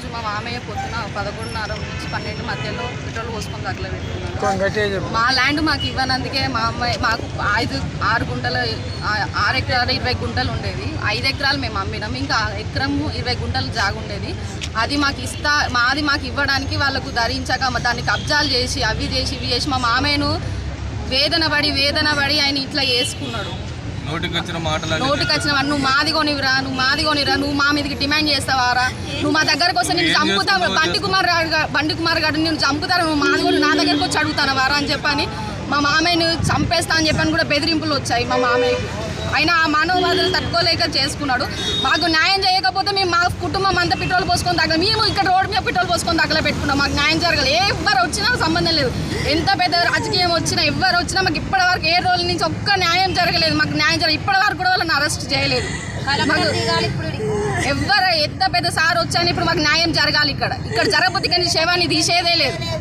రోజు మా మామయ్య పొద్దున 11:30 నుంచి 12 మధ్యలో పెట్రోల్ పోసుకొని తగలబెట్టుకున్నాడు. మా ల్యాండ్ మాకు ఇవ్వనందుకే మా అమ్మాయి మాకు 6 గుంటలు 6 ఎకరాలు 20 గుంటలు ఉండేది. 5 ఎకరాలు మేము అమ్మినాం. ఇంకా ఎకరం 20 గుంటలు జాగుండేది. అది మాది మాకు ఇవ్వడానికి వాళ్ళకు ధరించక దాన్ని కబ్జాలు చేసి అవి చేసి ఇవి చేసి మా మామయ్యను వేదన పడి ఆయన ఇట్లా వేసుకున్నాడు. నోటికి వచ్చిన నువ్వు మాది కొనివిరా నువ్వు మా మీదకి డిమాండ్ చేస్తావారా, నువ్వు మా దగ్గరకు వస్తే నేను చంపుతావు, బండి కుమార్ గారు నేను చంపుతారా, నువ్వు మాది కొని నా దగ్గరకు వచ్చి అడుగుతాను వారా అని చెప్పని మా మామయ్యను చంపేస్తా అని చెప్పని కూడా బెదిరింపులు వచ్చాయి మా మామయ్యకు. అయినా ఆ మానవవాదులు తట్టుకోలేక చేసుకున్నాడు. మాకు న్యాయం చేయకపోతే మేము మా కుటుంబం అంతా పెట్రోల్ పోసుకొని మేము ఇక్కడ రోడ్డు మీద పెట్రోల్ పోసుకొని పెట్టుకున్నాం. మాకు న్యాయం జరగలేదు. ఎవరు వచ్చినా సంబంధం లేదు, ఎంత పెద్ద రాజకీయం వచ్చినా ఎవరు వచ్చినా మాకు ఇప్పటి వరకు ఏ రోజుల నుంచి ఒక్క న్యాయం జరగలేదు. మాకు న్యాయం ఇప్పటి వరకు కూడా వాళ్ళని అరెస్ట్ చేయలేదు. ఎవరు ఎంత పెద్ద సార్ వచ్చాయని ఇప్పుడు మాకు న్యాయం జరగాలి. ఇక్కడ జరగకపోతే కానీ శవాన్ని తీసేదే లేదు.